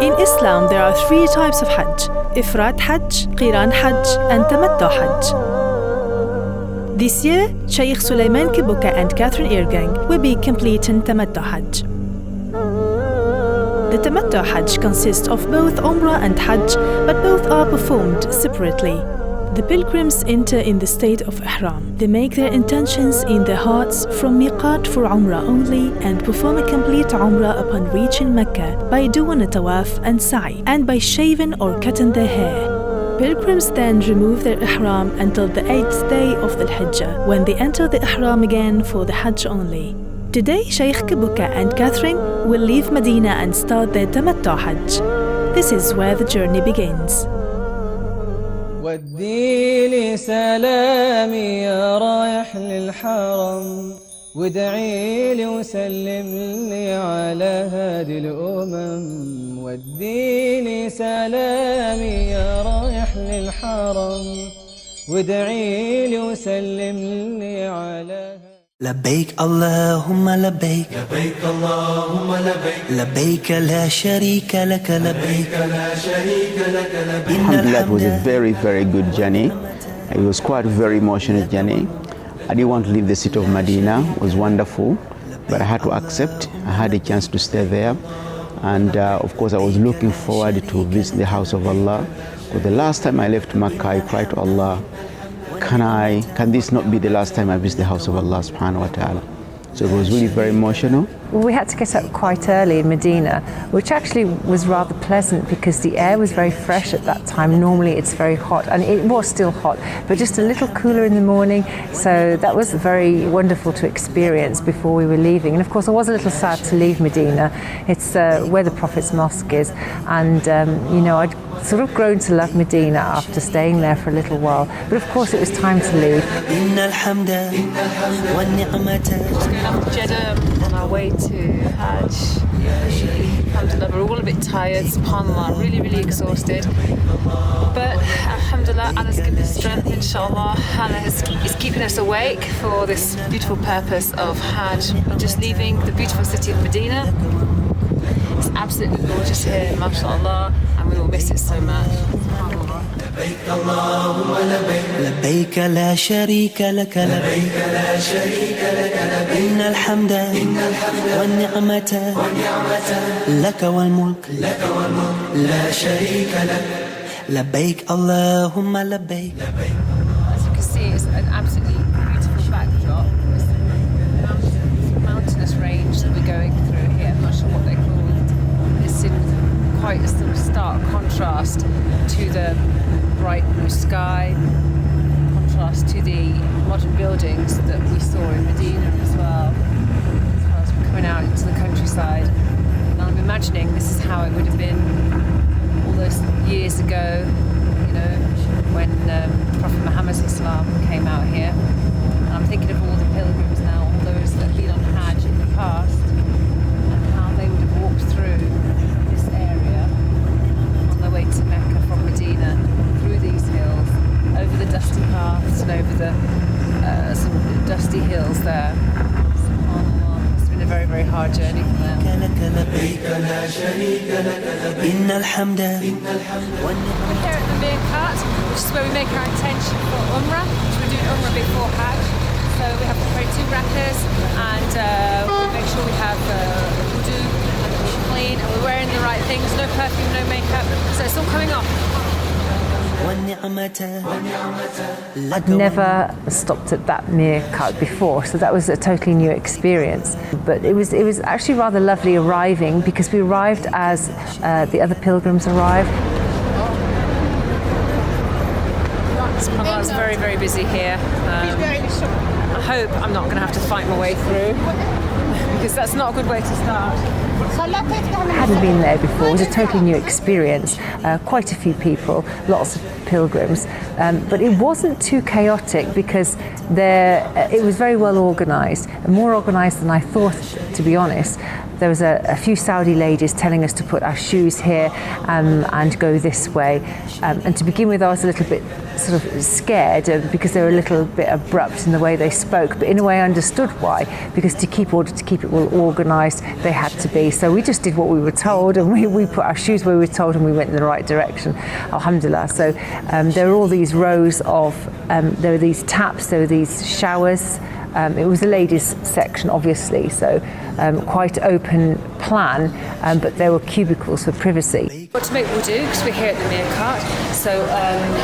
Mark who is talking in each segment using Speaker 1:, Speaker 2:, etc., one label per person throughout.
Speaker 1: In Islam, there are 3 types of Hajj: Ifrad Hajj, Qiran Hajj, and Tamattu Hajj. This year, Sheikh Sulaiman Kibuka and Catherine Irgang will be completing Tamattu Hajj. The Tamattu Hajj consists of both Umrah and Hajj, but both are performed separately. The pilgrims enter in the state of Ihram. They make their intentions in their hearts from Miqat for Umrah only and perform a complete Umrah upon reaching Makkah by doing a tawaf and sa'i and by shaving or cutting their hair. Pilgrims then remove their Ihram until the 8th day of the Hajjah, when they enter the Ihram again for the Hajj only. Today, Sheikh Kibuka and Catherine will leave Medina and start their Tamattu Hajj. This is where the journey begins.
Speaker 2: ودي لي سلامي يا رايح للحرم وادعي لي وسلم لي على هادي الأمم ودي لي سلامي يا رايح للحرم وادعي لي وسلم لي على
Speaker 3: لبيك اللهم لبيك
Speaker 4: لبيك اللهم لبيك
Speaker 3: لبيك لا شريك لك لبيك
Speaker 4: لا شريك لك لبيك.
Speaker 5: Alhamdulillah, it was a very, very good journey. It was quite a very emotional journey. I didn't want to leave the city of Medina. It was wonderful, but I had to accept. I had a chance to stay there. And of course, I was looking forward to visit the house of Allah. Because the last time I left Makkah, I cried to Allah, can this not be the last time I visit the house of Allah subhanahu wa ta'ala? So it was really very emotional.
Speaker 6: We had to get up quite early in Medina, which actually was rather pleasant because the air was very fresh at that time. Normally it's very hot, and it was still hot, but just a little cooler in the morning. So that was very wonderful to experience before we were leaving. And of course I was a little sad to leave Medina. It's where the Prophet's mosque is, and I'd sort of grown to love Medina after staying there for a little while. But of course it was time to leave.
Speaker 7: Going up to Jeddah on our way to Hajj. Alhamdulillah, we're all a bit tired, subhanAllah, really, really exhausted. But alhamdulillah, Allah's given us strength, inshallah. Allah is keeping us awake for this beautiful purpose of Hajj. We're just leaving the beautiful city of Medina. It's absolutely gorgeous here, mashallah, and we will miss it so much.
Speaker 4: لبيك اللهم لبيك
Speaker 3: لبيك لا شريك لك
Speaker 4: لبيك لا شريك لك لبيك
Speaker 3: إن الحمد والنعمة لك والملك
Speaker 4: لا شريك لك
Speaker 3: لبيك اللهم لبيك.
Speaker 7: As you can see, it's an absolutely beautiful backdrop. It's the mountainous range that we're going through here. I'm not sure what they're called. It's in quite a sort of stark contrast to the bright blue sky, contrast to the modern buildings that we saw in Medina as well as we're coming out into the countryside. And I'm imagining this is how it would have been all those years ago, when Prophet Muhammad came out here. And I'm thinking of all the pilgrims now, all those that have been on Hajj in the past, and how they would have walked through this area on their way to Mecca from Medina, through these hills, over the dusty paths and over the some dusty hills there. SubhanAllah, it's been a very, very hard journey for them.
Speaker 3: إن الحمد
Speaker 7: We're here at the Miqat, which is where we make our intention for Umrah, which we're doing Umrah before Hajj. So we have to pray 2 rakas and we'll make sure we have wudu and we're clean and we're wearing the right things, no perfume, no makeup, so it's all coming off.
Speaker 6: I'd never stopped at that Miqat before, so that was a totally new experience. But it was actually rather lovely arriving, because we arrived as the other pilgrims arrived.
Speaker 7: It's very, very busy here. I hope I'm not going to have to fight my way through, because that's not a good way to start.
Speaker 6: I hadn't been there before. It was a totally new experience. Quite a few people, lots of pilgrims, but it wasn't too chaotic because it was very well organised, more organised than I thought, to be honest. There was a few Saudi ladies telling us to put our shoes here and go this way. And to begin with, I was a little bit sort of scared because they were a little bit abrupt in the way they spoke. But in a way, I understood why, because to keep it well organised, they had to be. So we just did what we were told, and we put our shoes where we were told, and we went in the right direction. Alhamdulillah. So there are all these rows of, there are these taps, there are these showers. It was a ladies' section, obviously, so quite open plan, but there were cubicles for privacy.
Speaker 7: Got to make wudu because we're here at the Miqat, so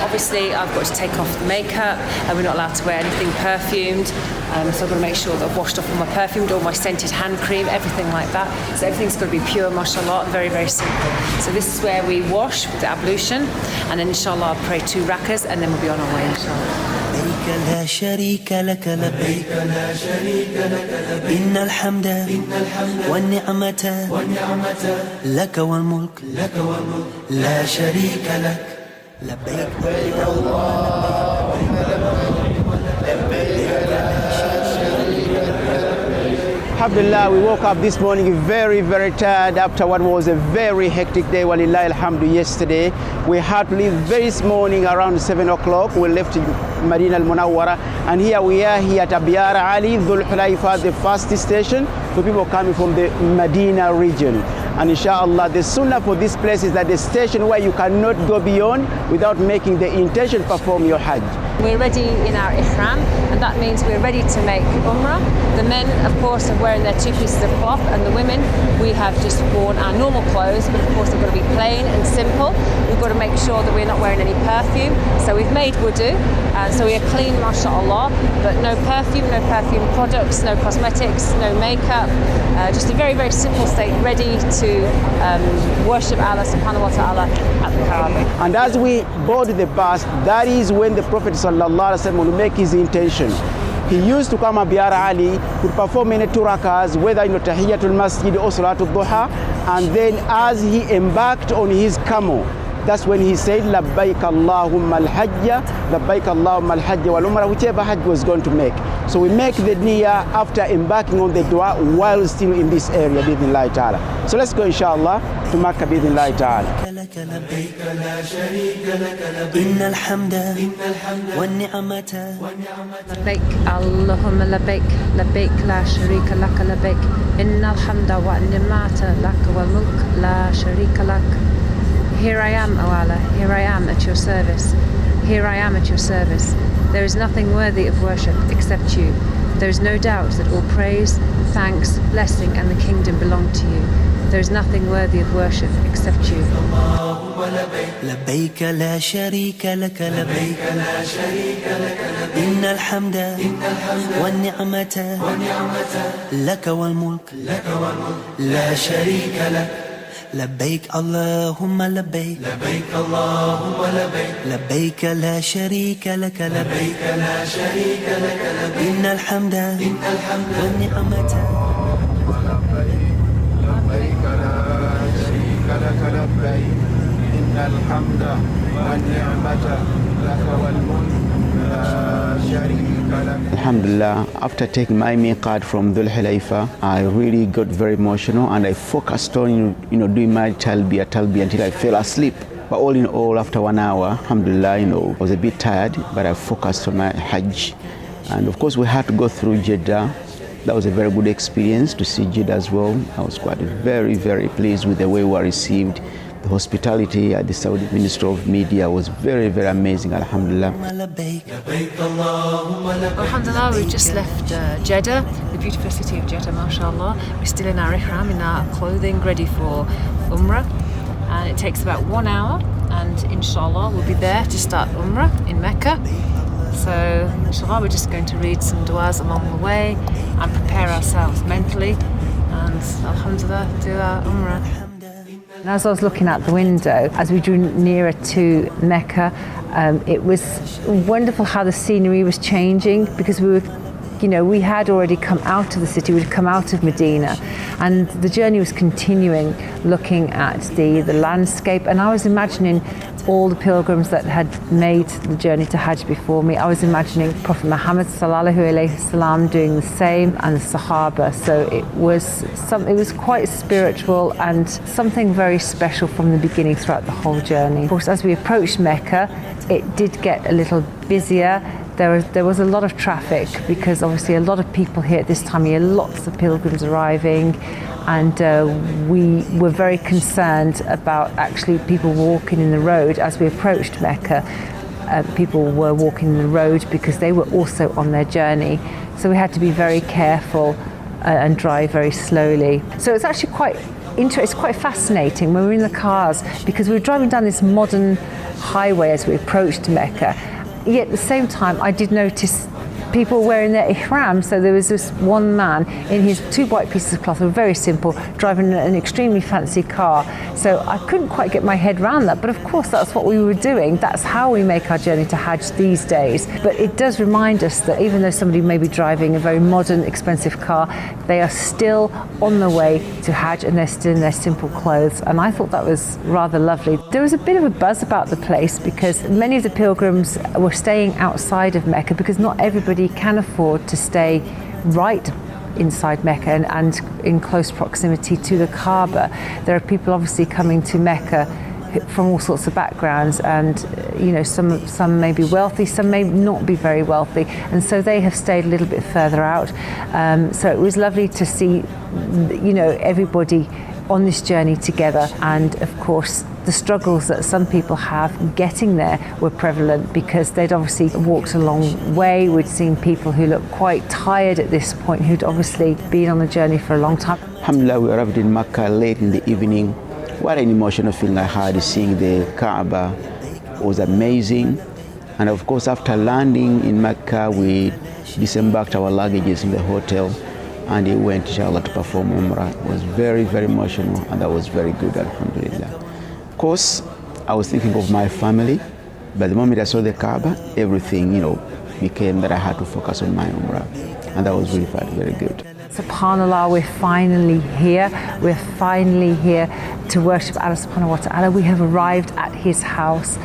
Speaker 7: obviously I've got to take off the makeup, and we're not allowed to wear anything perfumed, so I've got to make sure that I've washed off all my perfume, all my scented hand cream, everything like that. So everything's got to be pure, mashallah, and very, very simple. So this is where we wash with the ablution, and then inshallah I'll pray 2 rakas, and then we'll be on our way, inshallah.
Speaker 3: لبيك لا شريك لك لبيك إن الحمد والنعمة لك والملك لا شريك لك لبيك
Speaker 5: Alhamdulillah, we woke up this morning very, very tired after what was a very hectic day. Walillah alhamdu. Yesterday, we had to leave very morning around 7 o'clock. We left Madinah al-Munawwara, and here we are here at Abiyar Ali, Dhul Hulayfa, the first station for people coming from the Medina region. And inshallah, the sunnah for this place is that the station where you cannot go beyond without making the intention to perform your hajj.
Speaker 7: We're ready in our ihram, and that means we're ready to make umrah. The men, of course, are wearing their 2 pieces of cloth, and the women, we have just worn our normal clothes, but of course they've got to be plain and simple. We've got to make sure that we're not wearing any perfume. So we've made wudu, so we are clean, mashallah, but no perfume products, no cosmetics, no makeup, just a very, very simple state, ready to worship Allah subhanahu wa ta'ala at the Kaaba.
Speaker 5: And as we board the bus, that is when the Prophet sallallahu alaihi wasallam will make his intention. He used to come Abiyar Ali, would perform many 2 rakas, whether in Tahiyyatul Masjid or Salatul Duha, and then as he embarked on his camel, that's when he said, Labbaik Allahumma al-Hajja, Labbaik Allahumma al-Hajja wal Umrah, whichever Hajj was going to make. So we make the niyyah after embarking on the dua while still in this area, bi'idhnillahi ta'ala. So let's go inshallah to Makkah, bi'idhnillahi ta'ala.
Speaker 3: إن الحمد والنعمة
Speaker 6: لبيك اللهم لبيك لبيك لا شريك لك لبيك إن الحمد والنعمة لك والملك لا شريك لك. Here I am, O Allah, here I am at your service. Here I am at your service. There is nothing worthy of worship except you. There is no doubt that all praise, thanks, blessing and the kingdom belong to you. There is nothing worthy of worship except you.
Speaker 3: لبيك لا شريك لك لبيك إن الحمد والنعمة لك والملك لا شريك لك لبيك اللهم لبيك لبيك لا شريك لك لبيك إن الحمد والنعمة
Speaker 8: لبيك لا شريك لك لبيك إن الحمد والنعمة لك والملك لا شريك لك.
Speaker 5: Alhamdulillah, after taking my miqat from Dhul Hulayfa, I really got very emotional, and I focused on doing my talbiyah until I fell asleep. But all in all, after 1 hour, alhamdulillah, I was a bit tired, but I focused on my hajj. And of course, we had to go through Jeddah. That was a very good experience to see Jeddah as well. I was quite very, very pleased with the way we were received. The hospitality at the Saudi Ministry of Media was very, very amazing, alhamdulillah.
Speaker 7: Alhamdulillah, we've just left Jeddah, the beautiful city of Jeddah, mashallah. We're still in our ihram, in our clothing, ready for Umrah. And it takes about 1 hour, and inshallah we'll be there to start Umrah in Mecca. So inshallah we're just going to read some du'as along the way and prepare ourselves mentally, and alhamdulillah do our Umrah.
Speaker 6: And as I was looking out the window, as we drew nearer to Mecca, it was wonderful how the scenery was changing, because we were we had already come out of the city, we'd come out of Medina, and the journey was continuing, looking at the landscape, and I was imagining all the pilgrims that had made the journey to Hajj before me. I was imagining Prophet Muhammad sallallahu alaihi wasallam doing the same, and the Sahaba. So it was quite spiritual and something very special from the beginning throughout the whole journey. Of course, as we approached Mecca, it did get a little busier. There was a lot of traffic because obviously a lot of people here at this time of year, lots of pilgrims arriving, and we were very concerned about actually people walking in the road as we approached Mecca. People were walking in the road because they were also on their journey, so we had to be very careful and drive very slowly. So it's actually it's quite fascinating when we were in the cars, because we were driving down this modern highway as we approached Mecca. Yet at the same time, I did notice people wearing their ihram. So there was this one man in his 2 white pieces of cloth, they were very simple, driving an extremely fancy car. So I couldn't quite get my head around that, but of course that's what we were doing. That's how we make our journey to Hajj these days. But it does remind us that even though somebody may be driving a very modern, expensive car, they are still on the way to Hajj, and they're still in their simple clothes. And I thought that was rather lovely. There was a bit of a buzz about the place because many of the pilgrims were staying outside of Mecca, because not everybody can afford to stay right inside Mecca and in close proximity to the Kaaba. There are people obviously coming to Mecca from all sorts of backgrounds, and some may be wealthy, some may not be very wealthy, and so they have stayed a little bit further out. So it was lovely to see everybody on this journey together, and of course the struggles that some people have getting there were prevalent because they'd obviously walked a long way. We'd seen people who looked quite tired at this point, who'd obviously been on the journey for a long time.
Speaker 5: Alhamdulillah, we arrived in Makkah late in the evening. What an emotional feeling I had seeing the Kaaba. It was amazing. And of course, after landing in Makkah, we disembarked our luggages in the hotel and we went, inshallah, to perform Umrah. It was very, very emotional, and that was very good, alhamdulillah. Of course, I was thinking of my family, but the moment I saw the Kaaba, everything, became that I had to focus on my Umrah, and that was really very good.
Speaker 6: SubhanAllah, we're finally here. We're finally here to worship Allah subhanahu wa ta'ala. We have arrived at his house.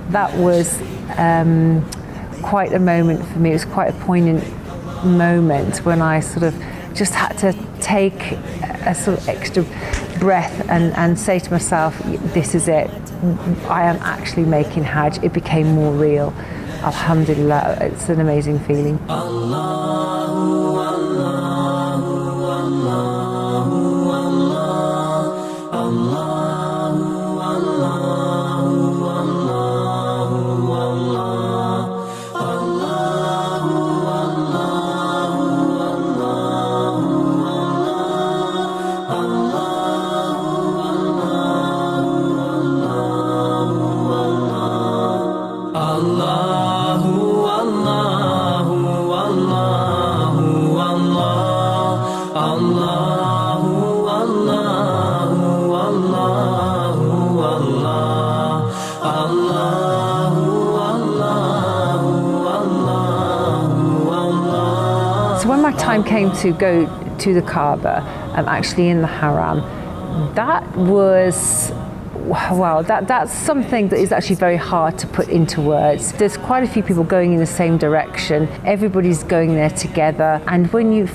Speaker 6: That was quite a moment for me. It was quite a poignant moment when I sort of just had to take a sort of extra breath and say to myself, this is it. I am actually making Hajj. It became more real. Alhamdulillah, it's an amazing feeling. Time came to go to the Kaaba, actually in the Haram. That was, wow, that's something that is actually very hard to put into words. There's quite a few people going in the same direction. Everybody's going there together, and when you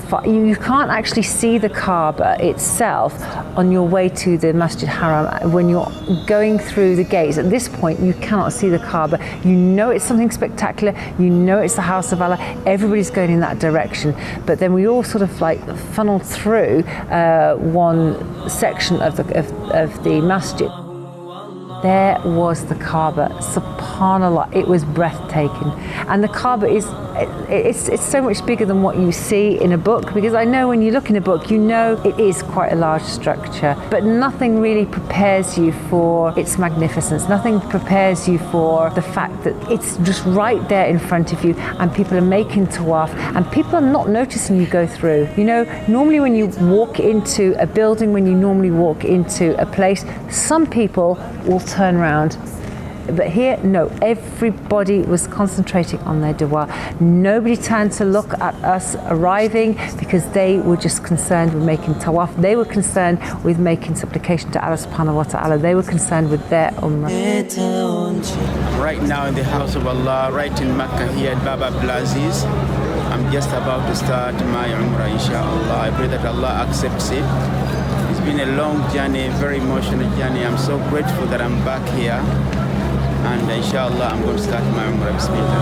Speaker 6: can't actually see the Kaaba itself on your way to the Masjid Haram. When you're going through the gates, at this point you cannot see the Kaaba. You know it's something spectacular, you know it's the house of Allah, everybody's going in that direction. But then we all sort of like funneled through one section of the masjid. There was the Kaaba. SubhanAllah, it was breathtaking. And the Kaaba it's so much bigger than what you see in a book, because I know when you look in a book, you know it is quite a large structure, but nothing really prepares you for its magnificence. Nothing prepares you for the fact that it's just right there in front of you, and people are making tawaf, and people are not noticing you go through. Normally when you walk into a building, when you normally walk into a place, some people will turn around But here, no, everybody was concentrating on their dua. Nobody turned to look at us arriving because they were just concerned with making tawaf. They were concerned with making supplication to Allah subhanahu wa ta'ala. They were concerned with their umrah.
Speaker 9: Right now in the house of Allah, right in Makkah here at Baba Abdulaziz. I'm just about to start my umrah, inshallah. I pray that Allah accepts it. It's been a long journey, very emotional journey. I'm so grateful that I'm back here. And inshallah, I'm going to start my umrah. Bismillah.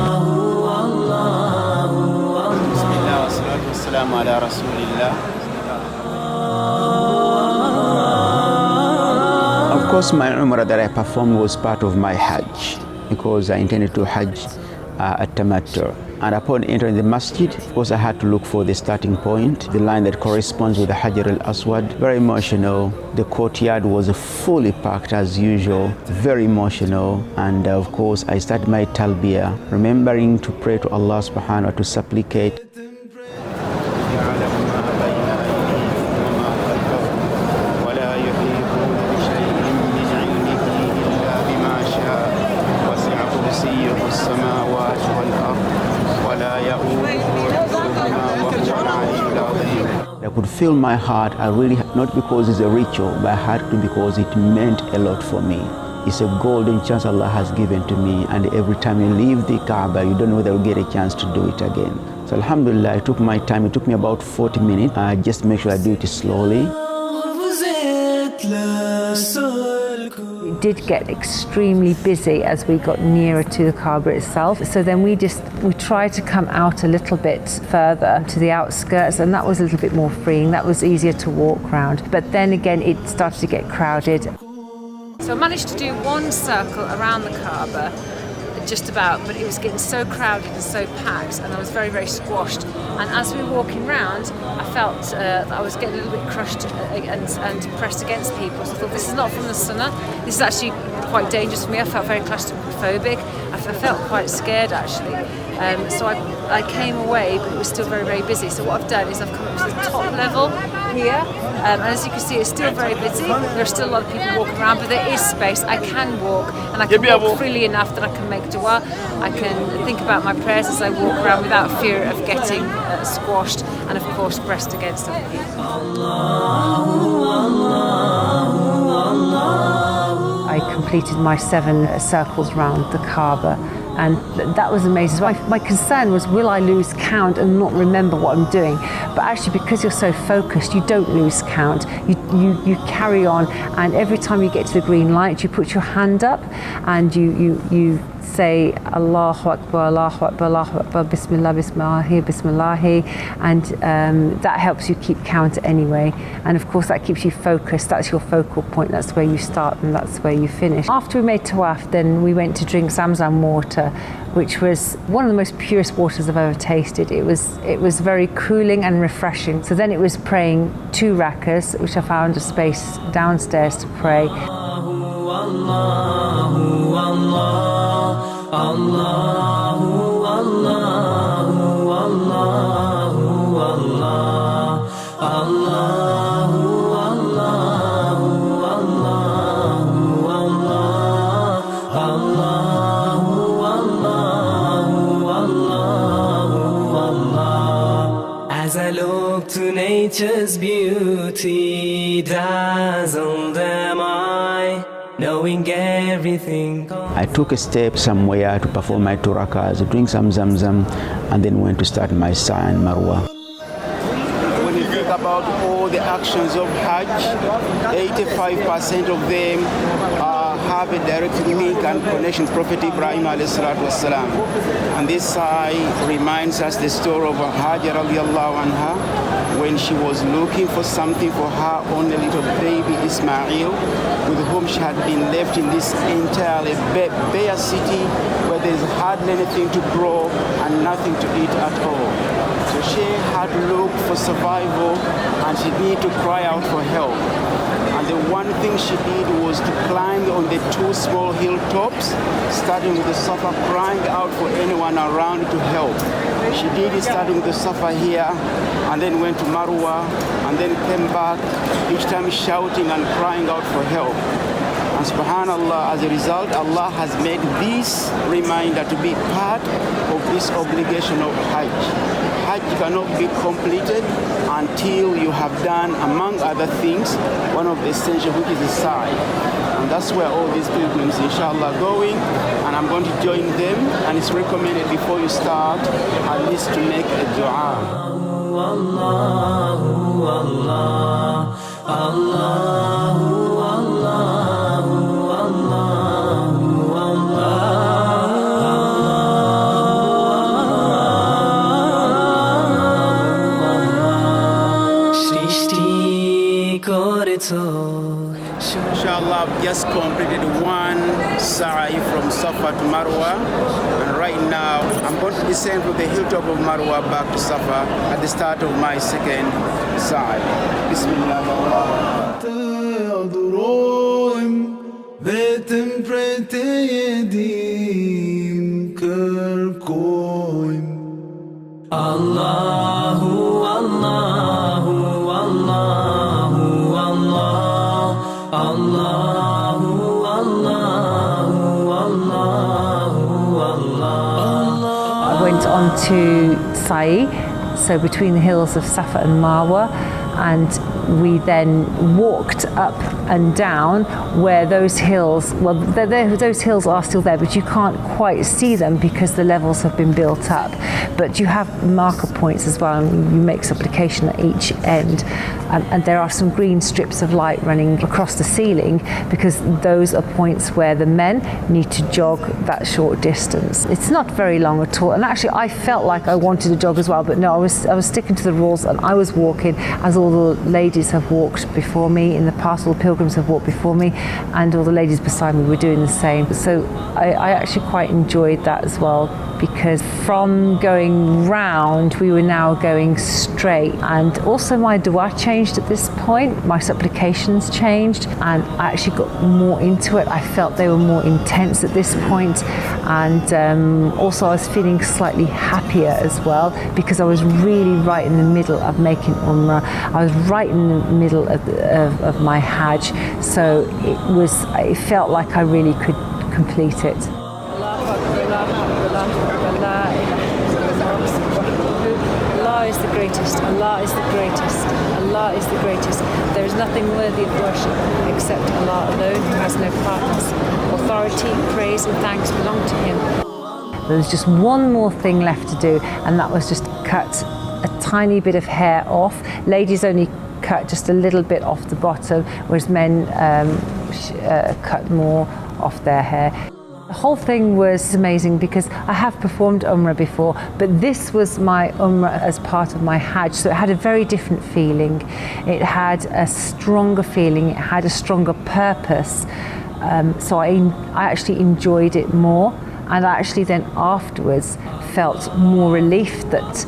Speaker 9: Bismillah wa salatu wa salamu ala rasulillah.
Speaker 5: Of course, my umrah that I performed was part of my hajj because I intended to hajj at Tamattu. And upon entering the masjid, of course, I had to look for the starting point, the line that corresponds with the Hajar al-Aswad. Very emotional. The courtyard was fully packed as usual, very emotional. And of course, I started my talbiyah, remembering to pray to Allah subhanahu wa ta'ala, to supplicate. I could feel my heart, not because it's a ritual, but I had to because it meant a lot for me. It's a golden chance Allah has given to me, and every time you leave the Kaaba, you don't know whether you'll get a chance to do it again. So alhamdulillah, I took my time. It took me about 40 minutes. I just make sure I do it slowly.
Speaker 6: It did get extremely busy as we got nearer to the Kaaba itself. So then we tried to come out a little bit further to the outskirts, and that was a little bit more freeing. That was easier to walk around. But then again, it started to get crowded.
Speaker 7: So I managed to do one circle around the Kaaba, just about, but it was getting so crowded and so packed, and I was very, very squashed. And as we were walking round, I felt that I was getting a little bit crushed and pressed against people. So I thought, this is not from the Sunnah. This is actually quite dangerous for me. I felt very claustrophobic. I felt quite scared, actually. So I came away, but it was still very, very busy. So what I've done is I've come up to the top level here, and as you can see, it's still very busy. There are still a lot of people walking around, but there is space. I can walk, and I can walk freely enough that I can make dua. I can think about my prayers as I walk around without fear of getting squashed and, of course, pressed against other people.
Speaker 6: I completed my 7 circles round the Kaaba, and that was amazing. My concern was, will I lose count and not remember what I'm doing? But actually, because you're so focused, you don't lose count. You carry on, and every time you get to the green light, you put your hand up and you say Allahu Akbar, Allahu Akbar, Allahu Akbar, Bismillah, Bismillah, Bismillah, and that helps you keep count anyway. And of course, that keeps you focused. That's your focal point. That's where you start and that's where you finish. After we made tawaf, then we went to drink Zamzam water, which was one of the most purest waters I've ever tasted. It was very cooling and refreshing. So then it was praying 2 rakas, which I found a space downstairs to pray.
Speaker 10: As I look to nature's beauty, dazzled am I, knowing everything.
Speaker 5: I took a step somewhere to perform my 2 rakas, drink some Zamzam, and then went to start my Sa'i and Marwa.
Speaker 9: When you think about all the actions of Hajj, 85% of them have a direct link and connection to Prophet Ibraheem ﷺ. And this Sa'i reminds us the story of Hajar radiallahu anha, when she was looking for something for her only little baby Ismail, with whom she had been left in this entirely bare city where there is hardly anything to grow and nothing to eat at all. So she had to look for survival, and she needed to cry out for help. And the one thing she did was to climb on the 2 small hilltops, starting with the Safa, crying out for anyone around to help. She did it starting with the Safa here, and then went to Marwa, and then came back, each time shouting and crying out for help. And subhanallah, as a result, Allah has made this reminder to be part of this obligation of Hajj. Hajj cannot be completed until you have done, among other things, one of the essentials, which is the sa'i. And that's where all these pilgrims, inshallah, are going. And I'm going to join them. And it's recommended before you start, at least to make a dua.
Speaker 10: Allahu Allah, Allahu Allahu Allahu Allah. Shrishti korecho.
Speaker 9: Inshallah, I've just completed one sa'i from Safa to Marwa, and right now I'm going to descend from the hilltop of Marwa back to Safa at the start of my second sa'i. Bismillah.
Speaker 10: Allahu Allahu Allahu Allah, Allahu Allahu Allahu Allah.
Speaker 6: I went on to Sa'i, so between the hills of Safa and Marwa, and we then walked up and down where those hills, well, those hills are still there, but you can't quite see them because the levels have been built up. But you have marker points as well, and you make supplication at each end. And there are some green strips of light running across the ceiling because those are points where the men need to jog that short distance. It's not very long at all. And actually, I felt like I wanted to jog as well, but no, I was sticking to the rules, and I was walking as all the ladies have walked before me in the past, all the pilgrims have walked before me, and all the ladies beside me were doing the same. So I actually quite enjoyed that as well, because from going round, we were now going straight. And also my dua changed at this point, my supplications changed, and I actually got more into it. I felt they were more intense at this point. And also I was feeling slightly happier as well, because I was really right in the middle of making Umrah. I was right in the middle of my Hajj. So it felt like I really could complete it.
Speaker 7: Allah is the greatest, Allah is the greatest, Allah is the greatest. There is nothing worthy of worship except Allah alone, who has no partners. Authority, praise and thanks belong to Him.
Speaker 6: There was just one more thing left to do, and that was just cut a tiny bit of hair off. Ladies only cut just a little bit off the bottom, whereas men cut more off their hair. The whole thing was amazing because I have performed Umrah before, but this was my Umrah as part of my Hajj, so it had a very different feeling. It had a stronger feeling, it had a stronger purpose, so I actually enjoyed it more, and I actually then afterwards felt more relief that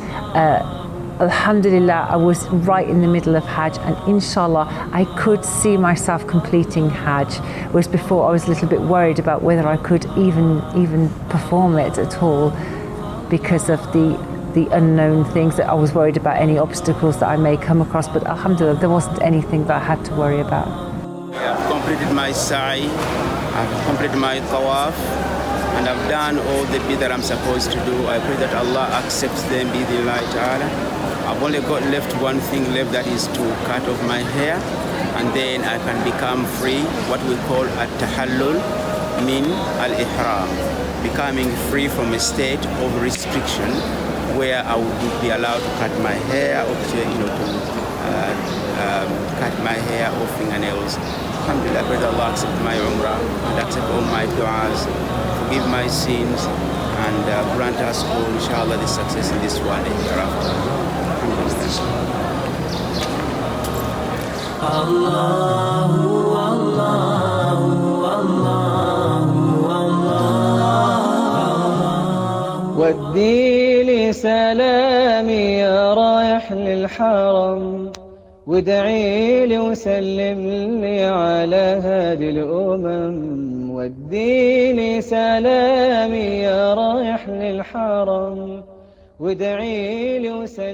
Speaker 6: Alhamdulillah, I was right in the middle of Hajj, and inshallah I could see myself completing Hajj, whereas before I was a little bit worried about whether I could even perform it at all because of the unknown things, that I was worried about any obstacles that I may come across, but alhamdulillah there wasn't anything that I had to worry about.
Speaker 9: I've completed my sa'i, I've completed my tawaf, and I've done all the bit that I'm supposed to do. I pray that Allah accepts them, bi-idhnillahi ta'ala. I've only got left one thing left, that is to cut off my hair, and then I can become free, what we call at-tahallul min al-ihram, becoming free from a state of restriction where I would be allowed to cut my hair, or cut my hair or fingernails. Alhamdulillah, I pray that Allah accept my Umrah and accept all my du'as, forgive my sins, and grant us all, inshallah, the success in this world and hereafter.
Speaker 10: Allahu Allahu Allahu Allah.
Speaker 2: ودي لي سلامي يا رايح للحرم، وادعي لي وسلم لي على هادي الأمم. ودي لي سلامي يا رايح للحرم، وادعي لي وسلم